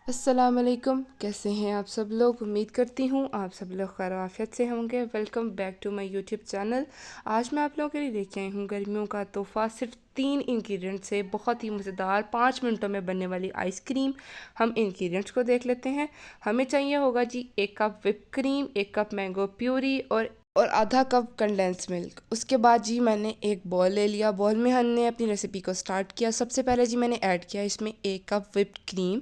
अस्सलामुअलैकुम, कैसे हैं आप सब लोग। उम्मीद करती हूँ आप सब लोग खैर आफियत से होंगे। Welcome back to my YouTube channel. आज मैं आप लोगों के लिए लेके आई हूँ गर्मियों का तोहफ़ा। सिर्फ 3 इंग्रेडिएंट से बहुत ही मज़ेदार 5 मिनटों में बनने वाली आइसक्रीम। हम इंग्रेडिएंट्स को देख लेते हैं। हमें चाहिए होगा जी 1 cup whip cream, 1 cup mango puree और आधा कप कंडेंस मिल्क। उसके बाद जी मैंने एक बॉल ले लिया। बॉल में हमने अपनी रेसिपी को स्टार्ट किया। सबसे पहले जी मैंने ऐड किया इसमें 1 cup whipped cream.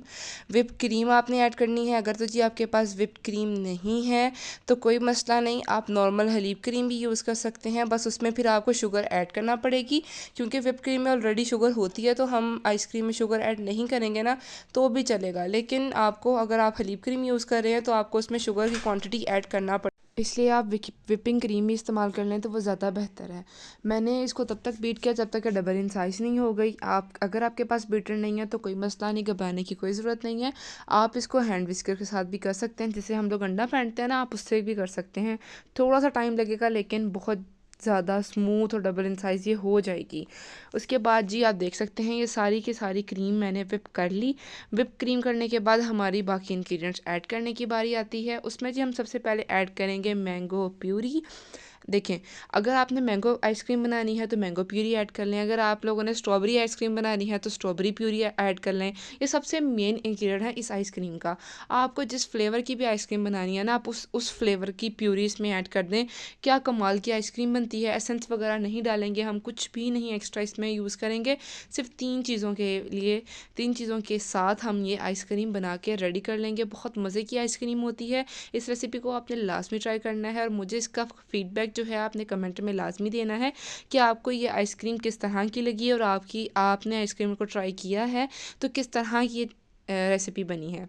whipped cream आपने ऐड करनी है। अगर तो जी आपके पास whipped क्रीम नहीं है तो कोई मसला नहीं, आप नॉर्मल हलीब क्रीम भी यूज़ कर सकते हैं। बस उसमें फिर आपको शुगर ऐड करना पड़ेगी, क्योंकि whipped क्रीम में ऑलरेडी शुगर होती है, तो हम आइसक्रीम में शुगर ऐड नहीं करेंगे ना तो भी चलेगा। लेकिन आपको, अगर आप हलीब क्रीम यूज़ कर रहे हैं तो आपको उसमें शुगर की क्वांटिटी ऐड करना पड़ेगी, इसलिए आप विपिंग क्रीम ही इस्तेमाल कर लें तो वो ज़्यादा बेहतर है। मैंने इसको तब तक बीट किया जब तक कि डबल इन साइज़ नहीं हो गई। आप, अगर आपके पास बीटर नहीं है तो कोई मसला नहीं, घबराने की कोई ज़रूरत नहीं है। आप इसको हैंड विस्कर के साथ भी कर सकते हैं, जिसे हम लोग अंडा फेंटते हैं ना, आप उससे भी कर सकते हैं। थोड़ा सा टाइम लगेगा लेकिन बहुत ज़्यादा स्मूथ और डबल इन साइज़ ये हो जाएगी। उसके बाद जी आप देख सकते हैं ये सारी की सारी क्रीम मैंने विप कर ली। विप क्रीम करने के बाद हमारी बाकी इंग्रेडिएंट्स ऐड करने की बारी आती है। उसमें जी हम सबसे पहले ऐड करेंगे मैंगो प्यूरी। देखें, अगर आपने मैंगो आइसक्रीम बनानी है तो मैंगो प्यूरी ऐड कर लें। अगर आप लोगों ने स्ट्रॉबेरी आइसक्रीम बनानी है तो स्ट्रॉबेरी प्यूरी ऐड कर लें। ये सबसे मेन इंग्रेडिएंट है इस आइसक्रीम का। आपको जिस फ्लेवर की भी आइसक्रीम बनानी है ना, आप उस फ्लेवर की प्यूरी इसमें ऐड कर दें। क्या कमाल की आइसक्रीम बनती है। एसेंस वगैरह नहीं डालेंगे हम, कुछ भी नहीं एक्स्ट्रा इसमें यूज़ करेंगे। सिर्फ 3 चीज़ों के लिए, 3 चीज़ों के साथ हम ये आइसक्रीम बना के रेडी कर लेंगे। बहुत मज़े की आइसक्रीम होती है। इस रेसिपी को आपने लाजमी ट्राई करना है और मुझे इसका फीडबैक जो है आपने कमेंट में लाजमी देना है कि आपको ये आइसक्रीम किस तरह की लगी और आपने आइसक्रीम को ट्राई किया है तो किस तरह की रेसिपी बनी है।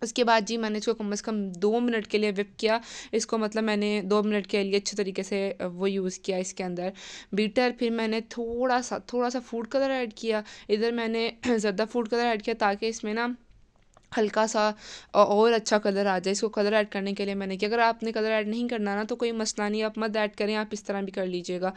उसके बाद जी मैंने इसको कम से कम 2 मिनट के लिए विप किया। इसको मतलब मैंने 2 मिनट के लिए अच्छे तरीके से वो यूज़ किया इसके अंदर बीटर। फिर मैंने थोड़ा सा फूड कलर ऐड किया। इधर मैंने ज़्यादा फूड कलर ऐड किया ताकि इसमें ना हल्का सा और अच्छा कलर आ जाए। इसको कलर ऐड करने के लिए मैंने किया। अगर आपने कलर ऐड नहीं करना ना तो कोई मसला नहीं, आप मत ऐड करें, आप इस तरह भी कर लीजिएगा।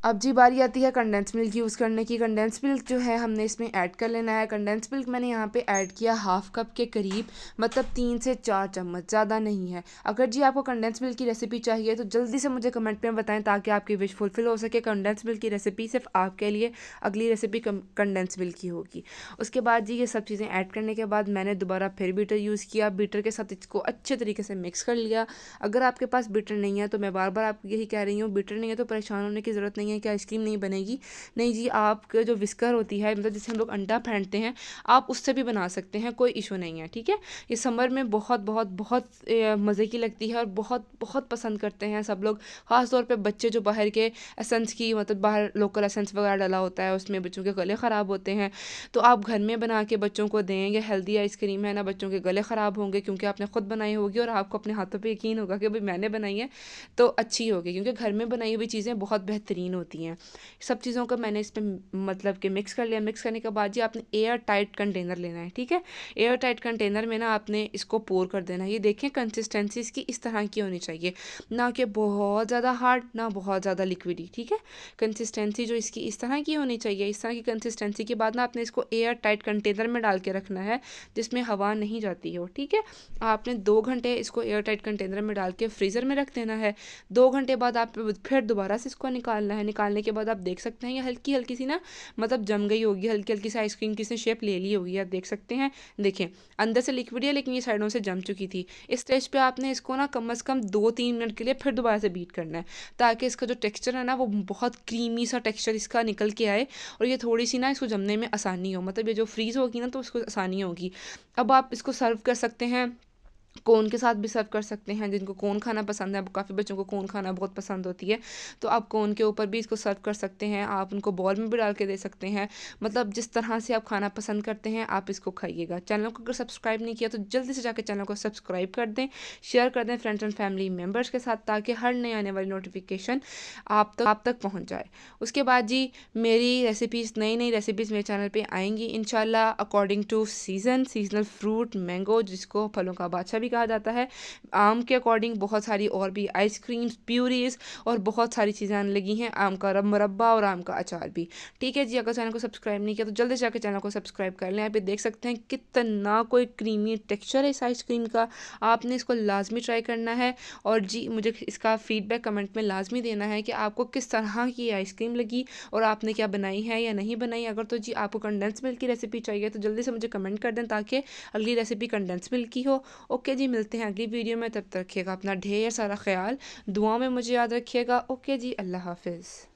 अब जी बारी आती है कंडेंस मिल्क यूज़ करने की। कंडेंस मिल्क जो है हमने इसमें ऐड कर लेना है। कंडेंस मिल्क मैंने यहाँ पे ऐड किया 1/2 कप के करीब, मतलब 3 से 4 चम्मच, ज़्यादा नहीं है। अगर जी आपको कंडेंस मिल्क की रेसिपी चाहिए तो जल्दी से मुझे कमेंट में बताएं ताकि आपकी विश फुलफ़िल हो सके। कंडेंस मिल्क की रेसिपी सिर्फ आपके लिए, अगली रेसिपी कंडेंस मिल्क की होगी। उसके बाद जी ये सब चीज़ें ऐड करने के बाद मैंने दोबारा फिर बीटर यूज़ किया। बीटर के साथ इसको अच्छे तरीके से मिक्स कर लिया। अगर आपके पास बीटर नहीं है तो मैं बार बार आपको यही कह रही हूँ, बीटर नहीं है तो परेशान होने की ज़रूरत नहीं है कि आइसक्रीम नहीं बनेगी। नहीं जी, आपके जो विस्कर होती है, मतलब जिससे हम लोग अंडा फेंटते हैं, आप उससे भी बना सकते हैं, कोई इशू नहीं है। ठीक है, ये समर में बहुत बहुत बहुत मज़े की लगती है और बहुत बहुत पसंद करते हैं सब लोग। ख़ास तौर पे बच्चे जो बाहर के एसेंस की, मतलब बाहर लोकल एसेंस वगैरह डाला होता है उसमें बच्चों के गले ख़राब होते हैं, तो आप घर में बना के बच्चों को दें। ये हेल्दी आइसक्रीम है ना, बच्चों के गले ख़राब होंगे क्योंकि आपने ख़ुद बनाई होगी और आपको अपने हाथों पे यकीन होगा कि भाई मैंने बनाई है तो अच्छी होगी, क्योंकि घर में बनाई हुई चीज़ें बहुत बेहतरीन होती हैं। सब चीज़ों को मैंने इसमें मतलब कि मिक्स कर लिया। मिक्स करने के बाद जी आपने एयर टाइट कंटेनर लेना है। ठीक है, एयर टाइट कंटेनर में ना आपने इसको पोर कर देना है। ये देखें कंसिस्टेंसी इसकी इस तरह की होनी चाहिए, ना कि बहुत ज़्यादा हार्ड ना बहुत ज़्यादा लिक्विडी। ठीक है, कंसिस्टेंसी जो इसकी इस तरह की होनी चाहिए। इस तरह की कंसिस्टेंसी के बाद ना आपने इसको एयर टाइट कंटेनर में डाल के रखना है जिसमें हवा नहीं जाती हो। ठीक है, आपने 2 घंटे इसको एयर टाइट कंटेनर में डाल के फ्रीज़र में रख देना है। 2 घंटे बाद आप फिर दोबारा से इसको निकालना है। निकालने के बाद आप देख सकते हैं ये हल्की हल्की सी ना, मतलब जम गई होगी, हल्की हल्की सी आइसक्रीम की इसने शेप ले ली होगी, आप देख सकते हैं। देखें, अंदर से लिक्विड है लेकिन ये साइडों से जम चुकी थी। इस स्टेज पे आपने इसको ना कम से कम 2-3 मिनट के लिए फिर दोबारा से बीट करना है ताकि इसका जो टेक्सचर है ना वो बहुत क्रीमी सा टेक्सचर इसका निकल के आए और ये थोड़ी सी ना इसको जमने में आसानी हो, मतलब ये जो फ्रीज़ होगी ना तो उसको आसानी होगी। अब आप इसको सर्व कर सकते हैं, कोन के साथ भी सर्व कर सकते हैं। जिनको कोन खाना पसंद है, काफ़ी बच्चों को कोन खाना बहुत पसंद होती है, तो आप कोन के ऊपर भी इसको सर्व कर सकते हैं। आप उनको बॉल में भी डाल के दे सकते हैं, मतलब जिस तरह से आप खाना पसंद करते हैं आप इसको खाइएगा। चैनल को अगर सब्सक्राइब नहीं किया तो जल्दी से जाकर चैनल को सब्सक्राइब कर दें, शेयर कर दें फ्रेंड्स एंड फैमिली मेम्बर्स के साथ ताकि हर नई आने वाली नोटिफिकेशन आप तक पहुँच जाए। उसके बाद जी मेरी रेसिपीज़, नई नई रेसिपीज़ मेरे चैनल पर आएँगी इंशाल्लाह, according to seasonal fruit mango, जिसको फलों का बादशाह भी भी कहा जाता है। आम के अकॉर्डिंग बहुत सारी और भी आइसक्रीम्स, प्यूरीज और बहुत सारी चीज़ें आने लगी हैं, आम का मुरब्बा और आम का अचार भी। ठीक है जी, अगर चैनल को सब्सक्राइब नहीं किया तो जल्दी से जाकर चैनल को सब्सक्राइब कर लें। यहाँ पे देख सकते हैं कितना कोई क्रीमी टेक्सचर है इस आइसक्रीम का, आपने इसको लाजमी ट्राई करना है। और जी मुझे इसका फीडबैक कमेंट में लाजमी देना है कि आपको किस तरह की आइसक्रीम लगी और आपने क्या बनाई है या नहीं बनाई। अगर तो जी आपको कंडेंस मिल्क की रेसिपी चाहिए तो जल्दी से मुझे कमेंट कर दें ताकि अगली रेसिपी कंडेंस मिल्क की हो। ओके जी, मिलते हैं अगली वीडियो में, तब तक रखिएगा अपना ढेर सारा ख्याल, दुआ में मुझे याद रखिएगा। ओके जी, अल्लाह हाफिज़।